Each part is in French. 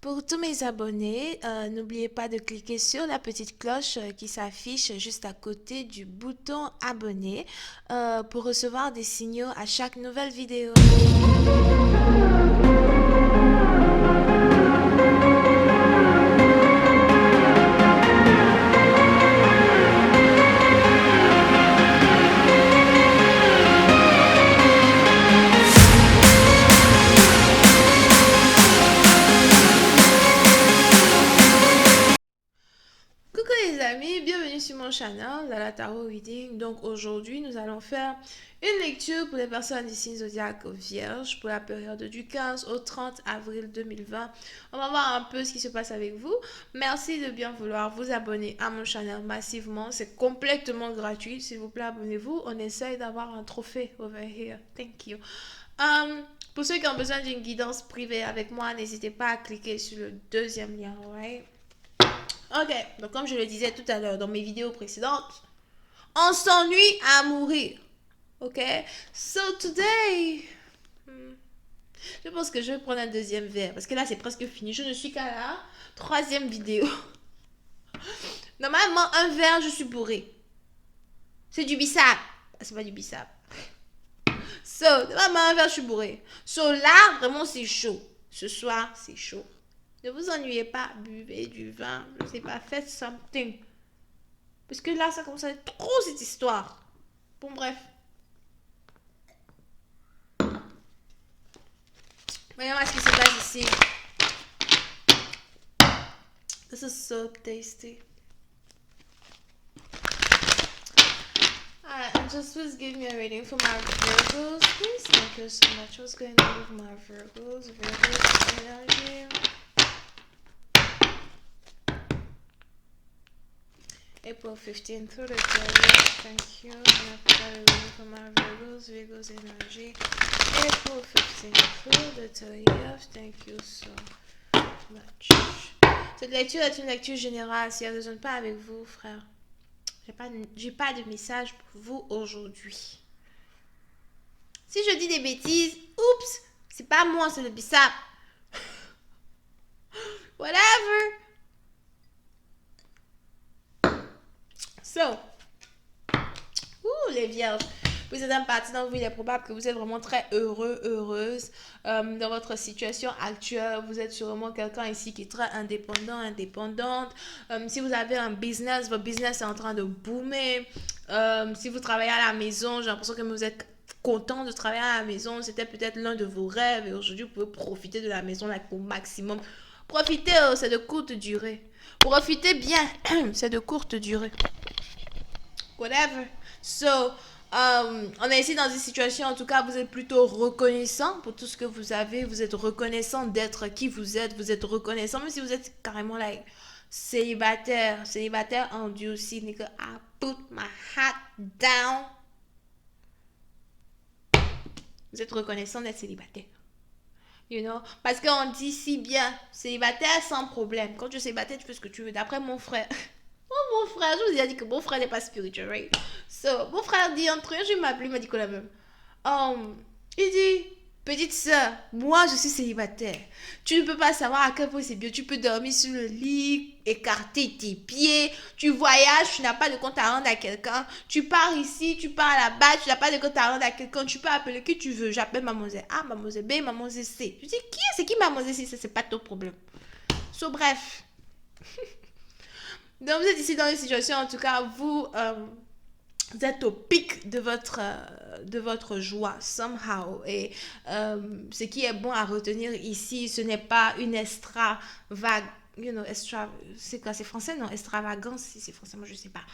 Pour tous mes abonnés, n'oubliez pas de cliquer sur la petite cloche qui s'affiche juste à côté du bouton abonner pour recevoir des signaux à chaque nouvelle vidéo. Coucou les amis, bienvenue sur mon channel, Lala Tarot Reading. Donc aujourd'hui, nous allons faire une lecture pour les personnes du signe zodiaque vierge pour la période du 15 au 30 avril 2020. On va voir un peu ce qui se passe avec vous. Merci de bien vouloir vous abonner à mon channel massivement. C'est complètement gratuit. S'il vous plaît, abonnez-vous. On essaye d'avoir un trophée over here. Thank you. Pour ceux qui ont besoin d'une guidance privée avec moi, n'hésitez pas à cliquer sur le deuxième lien, right? Ok, donc comme je le disais tout à l'heure dans mes vidéos précédentes, on s'ennuie à mourir. Ok, so today, je pense que je vais prendre un deuxième verre parce que là c'est presque fini. Je ne suis qu'à la troisième vidéo. Normalement, un verre, je suis bourré. C'est du bissap. Ah, c'est pas du bissap. So, normalement, un verre, je suis bourré. So là, vraiment, c'est chaud. Ce soir, c'est chaud. Ne vous ennuyez pas, buvez du vin, je sais pas, faites something. Parce que là, ça commence à être trop cette histoire. Bon, bref. Voyons voir ce qui se passe ici. This is so tasty. Alright, and just please give me a reading for my Virgos, please. Thank you so much. What's going on with my Virgos? Virgos energy. April 15th through the 30th. Thank you. And I've got a reading for my Virgos. Virgos energy. April 15th through the 30th. Thank you so much. Cette lecture est une lecture générale. Si elle ne résonne pas avec vous, frère, j'ai pas de message pour vous aujourd'hui. Si je dis des bêtises, oups, c'est pas moi, c'est le bissap. Whatever. So, les vierges. Vous êtes un parti dans vous, il est probable que vous êtes vraiment très heureux, heureuse dans votre situation actuelle. Vous êtes sûrement quelqu'un ici qui est très indépendant, indépendante. Si vous avez un business, votre business est en train de boomer. Si vous travaillez à la maison, j'ai l'impression que vous êtes content de travailler à la maison. C'était peut-être l'un de vos rêves et aujourd'hui, vous pouvez profiter de la maison au maximum. Profitez, c'est de courte durée. Profitez bien, c'est de courte durée. Whatever. So, on est ici dans une situation, en tout cas, vous êtes plutôt reconnaissant pour tout ce que vous avez. Vous êtes reconnaissant d'être qui vous êtes. Vous êtes reconnaissant, même si vous êtes carrément like, célibataire. Célibataire en Dieu aussi. Nigga, I put my hat down. Vous êtes reconnaissant d'être célibataire. You know? Parce qu'on dit si bien, célibataire sans problème. Quand tu es célibataire, tu fais ce que tu veux. D'après mon frère. Oh, mon frère, je vous ai dit que mon frère n'est pas spirituel, right? So, mon frère dit entre eux, je m'appelle, il m'a dit quoi la même. Il dit, petite soeur, moi je suis célibataire. Tu ne peux pas savoir à quel point c'est bien. Tu peux dormir sur le lit, écarter tes pieds. Tu voyages, tu n'as pas de compte à rendre à quelqu'un. Tu pars ici, tu pars là-bas, tu n'as pas de compte à rendre à quelqu'un. Tu peux appeler qui tu veux. J'appelle mademoiselle A, mademoiselle B, mademoiselle C. Je dis, c'est qui mademoiselle C? Ça, c'est pas ton problème. So, bref. Donc, vous êtes ici dans une situation, en tout cas, vous êtes au pic de votre joie, somehow. Et ce qui est bon à retenir ici, ce n'est pas une c'est quoi, c'est français, non? Extravagance, si c'est français, moi je sais pas.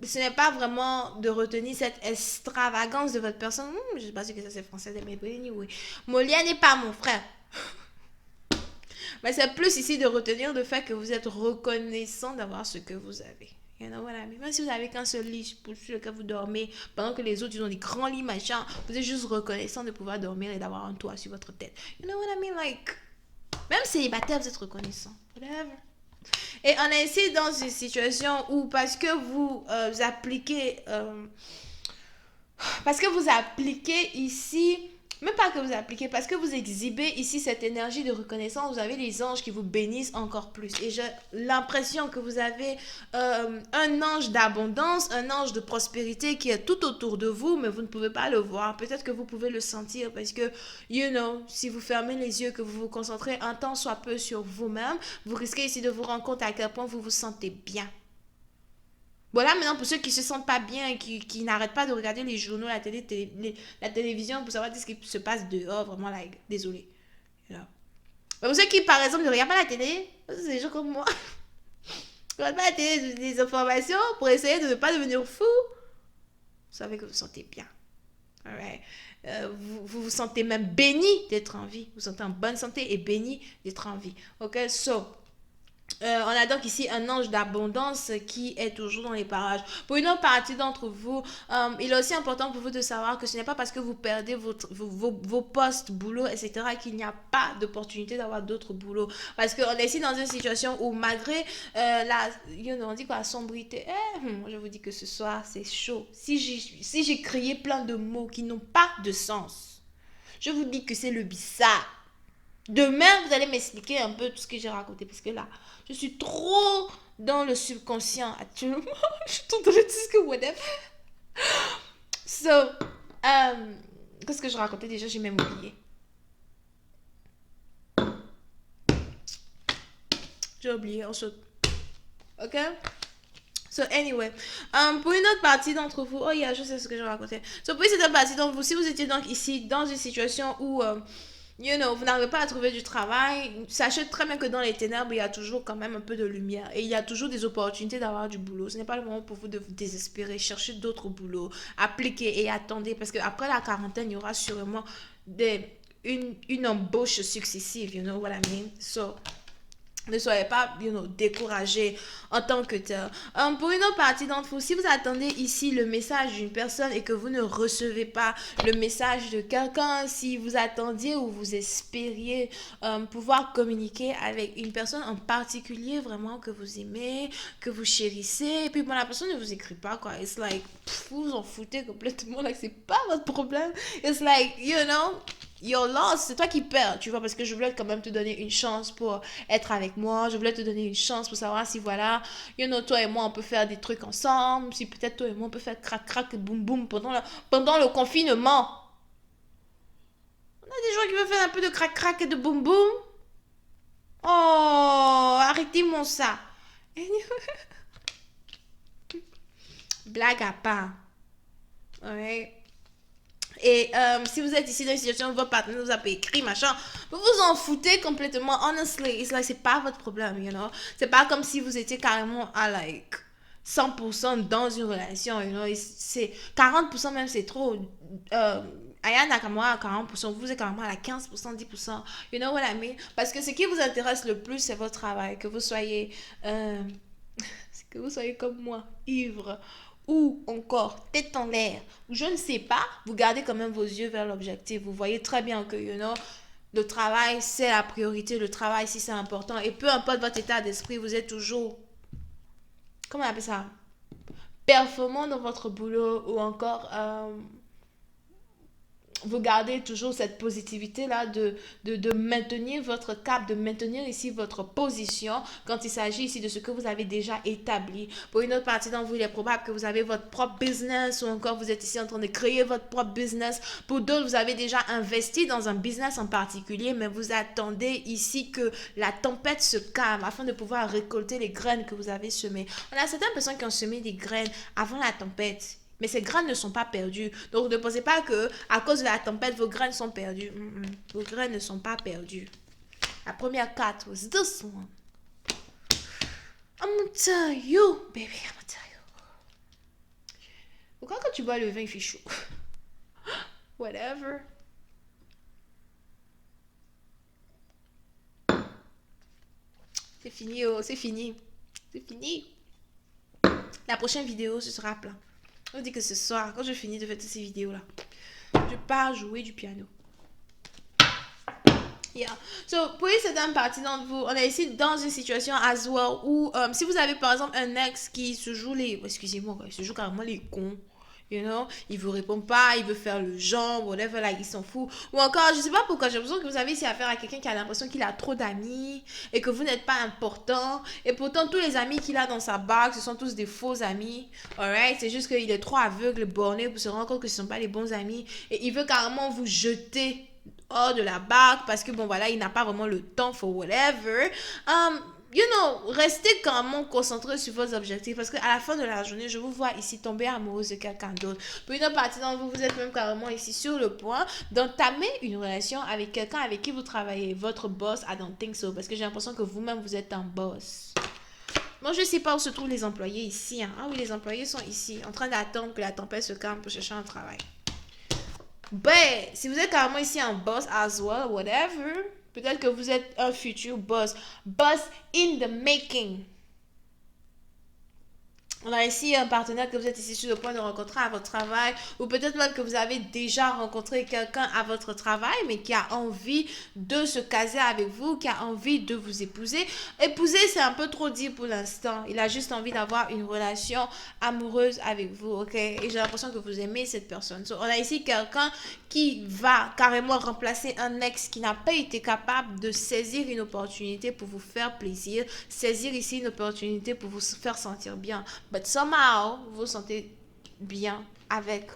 Ce n'est pas vraiment de retenir cette extravagance de votre personne. Je sais pas si ça c'est français, mais anyway. Molière n'est pas mon frère. Mais c'est plus ici de retenir le fait que vous êtes reconnaissant d'avoir ce que vous avez. You know what I mean? Même si vous n'avez qu'un seul lit sur lequel vous dormez, pendant que les autres, ils ont des grands lits, machin, vous êtes juste reconnaissant de pouvoir dormir et d'avoir un toit sur votre tête. You know what I mean? Like, même célibataire, vous êtes reconnaissant. Whatever. Et on est ici dans une situation où, parce que vous appliquez ici, mais pas que vous appliquez, parce que vous exhibez ici cette énergie de reconnaissance, vous avez les anges qui vous bénissent encore plus. Et j'ai l'impression que vous avez un ange d'abondance, un ange de prospérité qui est tout autour de vous, mais vous ne pouvez pas le voir. Peut-être que vous pouvez le sentir parce que, si vous fermez les yeux, que vous vous concentrez un temps soit peu sur vous-même, vous risquez ici de vous rendre compte à quel point vous vous sentez bien. Voilà, maintenant, pour ceux qui se sentent pas bien et qui n'arrêtent pas de regarder les journaux, la télévision pour savoir ce qui se passe dehors, vraiment, désolé. Là. Mais pour ceux qui, par exemple, ne regardent pas la télé, c'est des gens comme moi, ne regardent pas la télé, des informations pour essayer de ne pas devenir fou, vous savez que vous vous sentez bien. Alright. Vous sentez même béni d'être en vie. Vous vous sentez en bonne santé et béni d'être en vie. Ok, so. On a donc ici un ange d'abondance qui est toujours dans les parages. Pour une autre partie d'entre vous, il est aussi important pour vous de savoir que ce n'est pas parce que vous perdez vos postes, boulots, etc. qu'il n'y a pas d'opportunité d'avoir d'autres boulots. Parce qu'on est ici dans une situation où malgré on dit quoi, la sombrité, je vous dis que ce soir c'est chaud. Si j'ai crié plein de mots qui n'ont pas de sens, je vous dis que c'est le bizarre. Demain, vous allez m'expliquer un peu tout ce que j'ai raconté. Parce que là, je suis trop dans le subconscient actuellement. Je suis trop dans le disque whatever. So, qu'est-ce que je racontais déjà? J'ai même oublié. J'ai oublié, on saute. Ok? So, anyway. Pour une autre partie d'entre vous, je sais ce que je racontais. So, pour une autre partie d'entre vous, si vous étiez donc ici dans une situation où... vous n'arrivez pas à trouver du travail, sachez très bien que dans les ténèbres, il y a toujours quand même un peu de lumière. Et il y a toujours des opportunités d'avoir du boulot. Ce n'est pas le moment pour vous de vous désespérer. Cherchez d'autres boulots. Appliquez et attendez. Parce qu'après la quarantaine, il y aura sûrement une embauche successive. You know what I mean? So, ne soyez pas, découragés en tant que tel. Pour une autre partie d'entre vous, si vous attendez ici le message d'une personne et que vous ne recevez pas le message de quelqu'un, si vous attendiez ou vous espériez pouvoir communiquer avec une personne en particulier vraiment que vous aimez, que vous chérissez, et puis la personne ne vous écrit pas, quoi. It's like, vous vous en foutez complètement, like, c'est pas votre problème. It's like, you're lost, c'est toi qui perds, tu vois, parce que je voulais quand même te donner une chance pour être avec moi, je voulais te donner une chance pour savoir si voilà, toi et moi on peut faire des trucs ensemble, si peut-être toi et moi on peut faire crac crac boum boum pendant le confinement. On a des gens qui veulent faire un peu de crac crac et de boum boum. Oh, arrêtez-moi ça. Blague à part. Ouais. Et si vous êtes ici dans une situation où votre partenaire vous a pas écrit, machin, vous vous en foutez complètement. Honestly, it's like, c'est pas votre problème, C'est pas comme si vous étiez carrément à 100% dans une relation, C'est 40% même, c'est trop. Aya Nakamura à 40%, vous êtes carrément à 15%, 10%. You know what I mean? Parce que ce qui vous intéresse le plus, c'est votre travail. Que vous soyez... que vous soyez comme moi, ivre, ou encore tête en l'air, ou je ne sais pas, vous gardez quand même vos yeux vers l'objectif. Vous voyez très bien que, le travail, c'est la priorité. Le travail, si c'est important. Et peu importe votre état d'esprit, vous êtes toujours, comment on appelle ça? Performant dans votre boulot, ou encore... vous gardez toujours cette positivité-là de maintenir votre cap, de maintenir ici votre position quand il s'agit ici de ce que vous avez déjà établi. Pour une autre partie d'entre vous, il est probable que vous avez votre propre business ou encore vous êtes ici en train de créer votre propre business. Pour d'autres, vous avez déjà investi dans un business en particulier, mais vous attendez ici que la tempête se calme afin de pouvoir récolter les graines que vous avez semées. On a certaines personnes qui ont semé des graines avant la tempête. Mais ces graines ne sont pas perdues. Donc ne pensez pas que à cause de la tempête, vos graines sont perdues. Vos graines ne sont pas perdues. La première carte was this one. I'm gonna tell you, baby, I'm gonna tell you. Pourquoi quand tu bois le vin, il fait chaud? Whatever. C'est fini, c'est fini. C'est fini. La prochaine vidéo, ce sera plein. On dit que ce soir, quand je finis de faire toutes ces vidéos-là, je pars jouer du piano. Yeah. So, pour une certaine partie d'entre vous, on est ici dans une situation as well où si vous avez par exemple un ex qui se joue il se joue carrément les cons. You know, il vous répond pas, il veut faire le genre, whatever, like, il s'en fout. Ou encore, je sais pas pourquoi, j'ai l'impression que vous avez ici affaire à quelqu'un qui a l'impression qu'il a trop d'amis et que vous n'êtes pas important. Et pourtant, tous les amis qu'il a dans sa bague, ce sont tous des faux amis. Alright, c'est juste qu'il est trop aveugle, borné pour se rendre compte que ce ne sont pas les bons amis. Et il veut carrément vous jeter hors de la bague parce que bon voilà, il n'a pas vraiment le temps for whatever. You know, restez quand même concentré sur vos objectifs parce qu'à la fin de la journée, je vous vois ici tomber amoureuse de quelqu'un d'autre. Pour une partie d'entre vous, vous êtes même carrément ici sur le point d'entamer une relation avec quelqu'un avec qui vous travaillez. Votre boss, I don't think so, parce que j'ai l'impression que vous-même, vous êtes un boss. Bon, je ne sais pas où se trouvent les employés ici. Hein. Ah oui, les employés sont ici, en train d'attendre que la tempête se calme pour chercher un travail. Ben, si vous êtes carrément ici un boss as well, whatever, peut-être que vous êtes un futur boss. Boss in the making. On a ici un partenaire que vous êtes ici sur le point de rencontrer à votre travail, ou peut-être même que vous avez déjà rencontré quelqu'un à votre travail, mais qui a envie de se caser avec vous, qui a envie de vous épouser. Épouser, c'est un peu trop dit pour l'instant. Il a juste envie d'avoir une relation amoureuse avec vous, ok? Et j'ai l'impression que vous aimez cette personne. So, on a ici quelqu'un qui va carrément remplacer un ex qui n'a pas été capable de saisir une opportunité pour vous faire plaisir, saisir ici une opportunité pour vous faire sentir bien. But somehow, vous vous sentez bien avec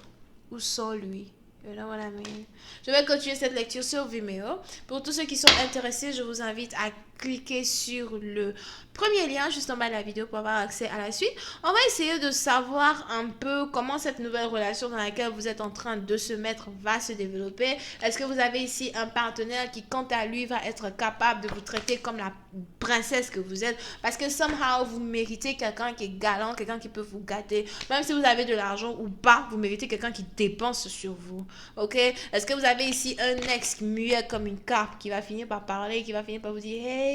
ou sans lui. You know what I mean? Je vais continuer cette lecture sur Vimeo. Pour tous ceux qui sont intéressés, je vous invite à cliquer sur le premier lien juste en bas de la vidéo pour avoir accès à la suite. On va essayer de savoir un peu comment cette nouvelle relation dans laquelle vous êtes en train de se mettre va se développer. Est-ce que vous avez ici un partenaire qui, quant à lui, va être capable de vous traiter comme la princesse que vous êtes? Parce que somehow, vous méritez quelqu'un qui est galant, quelqu'un qui peut vous gâter. Même si vous avez de l'argent ou pas, vous méritez quelqu'un qui dépense sur vous. Ok? Est-ce que vous avez ici un ex muet comme une carpe qui va finir par parler, qui va finir par vous dire hey?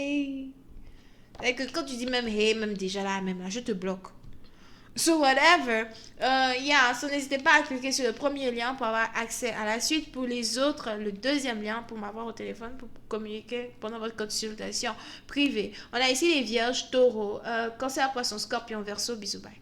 Et que quand tu dis même hey, même déjà là, même là, je te bloque. So whatever, so n'hésitez pas à cliquer sur le premier lien pour avoir accès à la suite. Pour les autres, le deuxième lien pour m'avoir au téléphone pour communiquer pendant votre consultation privée. On a ici les vierges, taureaux, cancer, poisson, scorpion, verseau, bisous, bye.